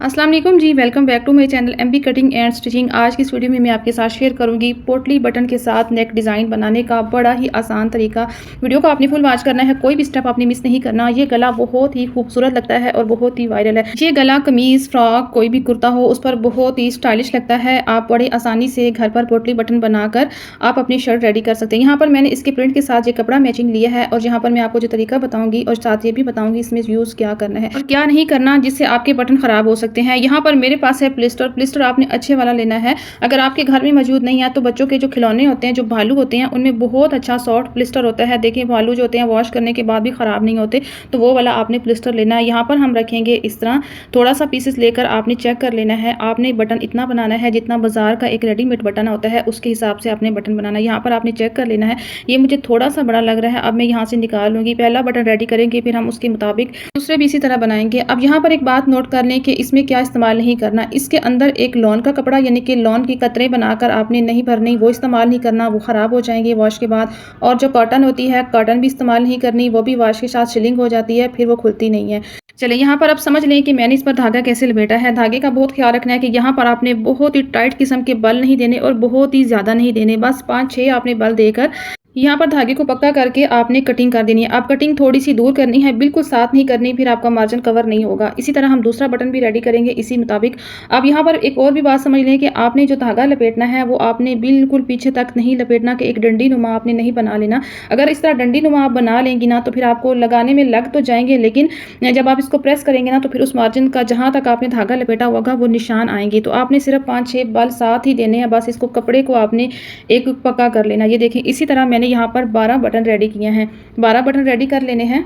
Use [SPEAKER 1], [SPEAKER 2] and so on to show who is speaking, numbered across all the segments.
[SPEAKER 1] अस्सलाम वालेकुम जी, welcome back to my channel MB cutting and stitching. आज की इस वीडियो में मैं आपके साथ शेयर करूंगी पोटली बटन के साथ नेक डिज़ाइन बनाने का बड़ा ही आसान तरीका। वीडियो को आपने फुल वॉच करना है, कोई भी स्टेप आपने मिस नहीं करना। ये गला बहुत ही खूबसूरत लगता है और बहुत ही वायरल है। ये गला कमीज़, फ्रॉक, कोई भी कुर्ता हो उस पर बहुत ही स्टाइलिश लगता है। आप बड़े आसानी से घर पर पोटली बटन बनाकर आप अपनी शर्ट रेडी कर सकते हैं। यहाँ पर मैंने इसके प्रिंट के साथ ये कपड़ा मैचिंग लिया है और यहाँ पर मैं आपको जो तरीका बताऊँगी और साथ ये भी बताऊँगी इसमें यूज़ क्या करना है और क्या नहीं करना जिससे आपके बटन ख़राब हो सकते हैं। यहाँ पर मेरे पास है प्लिस्टर आपने अच्छे वाला लेना है। अगर आपके घर में मौजूद नहीं है तो बच्चों के जो खिलौने होते हैं, जो भालू होते हैं, उनमें बहुत अच्छा सॉफ्ट प्लिस्टर होता है। देखिए भालू जो होते हैं वॉश करने के बाद भी ख़राब नहीं होते, तो वो वाला आपने प्लिस्टर लेना है। यहाँ पर हम रखेंगे इस तरह थोड़ा सा पीसेस लेकर आपने चेक कर लेना है। आपने बटन इतना बनाना है जितना बाजार का एक रेडीमेड बटन होता है उसके हिसाब से आपने बटन बनाना है। यहाँ पर आपने चेक कर लेना है, ये मुझे थोड़ा सा बड़ा लग रहा है। अब मैं यहाँ से निकाल लूँगी। पहला बटन रेडी करेंगे, फिर हम उसके मुताबिक दूसरे भी इसी तरह बनाएंगे। अब यहाँ पर एक बात नोट कर लें कि इसमें क्या इस्तेमाल नहीं करना। इसके अंदर एक लॉन का कपड़ा यानी कि लॉन की कतरे बनाकर आपने नहीं भरनी, वो इस्तेमाल नहीं करना, वो ख़राब हो जाएंगे वॉश के बाद। और जो कॉटन होती है, कॉटन भी इस्तेमाल नहीं करनी, वो भी वॉश के साथ शिलिंग हो जाती है, फिर वो खुलती नहीं है। चले यहाँ पर अब समझ लें कि मैंने इस पर धागा कैसे लपेटा है। धागे का बहुत ख्याल रखना है कि यहाँ पर आपने बहुत ही टाइट किस्म के बल नहीं देने और बहुत ही ज़्यादा नहीं देने, बस 5-6 आपने बल देकर यहाँ पर धागे को पक्का करके आपने कटिंग कर देनी है। अब कटिंग थोड़ी सी दूर करनी है, बिल्कुल साथ नहीं करनी, फिर आपका मार्जिन कवर नहीं होगा। इसी तरह हम दूसरा बटन भी रेडी करेंगे इसी मुताबिक। अब यहाँ पर एक और भी बात समझ लें कि आपने जो धागा लपेटना है वो आपने बिल्कुल पीछे तक नहीं लपेटना कि एक डंडी नुमा आपने नहीं बना लेना। अगर इस तरह डंडी नुमा आप बना लेंगी ना तो फिर आपको लगाने में लग तो जाएंगे, लेकिन जब आप इसको प्रेस करेंगे ना तो फिर उस मार्जिन का जहाँ तक आपने धागा लपेटा होगा वो निशान आएंगे। तो आपने सिर्फ 5-6 बल साथ ही देने हैं, बस इसको कपड़े को आपने एक पक्का कर लेना। ये देखें, इसी तरह मैंने यहाँ पर 12 बटन रेडी किए हैं। 12 बटन रेडी कर लेने हैं।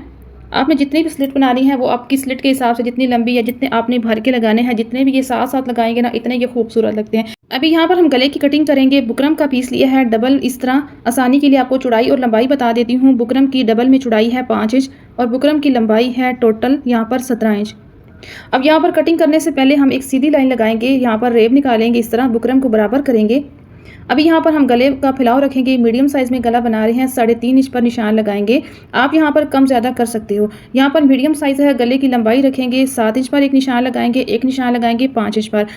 [SPEAKER 1] आपने जितनी भी स्लिट बनानी है वो आपकी स्लिट के हिसाब से जितनी लंबी है, जितने आपने भर के लगाने हैं, जितने भी ये साथ साथ लगाएंगे ना इतने ये खूबसूरत लगते हैं। अभी यहाँ पर हम गले की कटिंग करेंगे। बुकरम का पीस लिया है डबल। इस तरह आसानी के लिए आपको चौड़ाई और लंबाई बता देती हूँ। बुकरम की डबल में चौड़ाई है 5 इंच और बुकरम की लंबाई है टोटल यहाँ पर 17 इंच। अब यहाँ पर कटिंग करने से पहले हम एक सीधी लाइन लगाएंगे, यहाँ पर रेब निकालेंगे, इस तरह बुकरम को बराबर करेंगे। अभी यहाँ पर हम गले का फैलाव रखेंगे। मीडियम साइज़ में गला बना रहे हैं, 3.5 इंच पर निशान लगाएंगे। आप यहाँ पर कम ज़्यादा कर सकते हो। यहाँ पर मीडियम साइज़ है, गले की लंबाई रखेंगे 7 इंच पर एक निशान लगाएंगे, एक निशान लगाएंगे 5 इंच पर।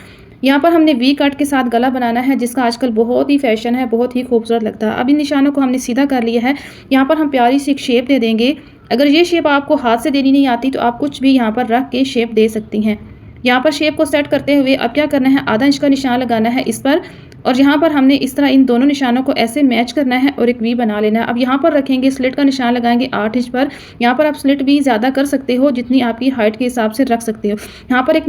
[SPEAKER 1] यहाँ पर हमने वी कट के साथ गला बनाना है जिसका आजकल बहुत ही फैशन है, बहुत ही खूबसूरत लगता है। अब इन निशानों को हमने सीधा कर लिया है। यहाँ पर हम प्यारी सी एक शेप दे देंगे। अगर ये शेप आपको हाथ से देनी नहीं आती तो आप कुछ भी यहाँ पर रख के शेप दे सकती हैं। यहाँ पर शेप को सेट करते हुए अब क्या करना है, आधा इंच का निशान लगाना है इस पर और यहाँ पर हमने इस तरह इन दोनों निशानों को ऐसे मैच करना है और एक वी बना लेना है। अब यहाँ पर रखेंगे, स्लिट का निशान लगाएंगे 8 इंच पर। यहाँ पर आप स्लिट भी ज़्यादा कर सकते हो, जितनी आपकी हाइट के हिसाब से रख सकते हो। यहाँ पर एक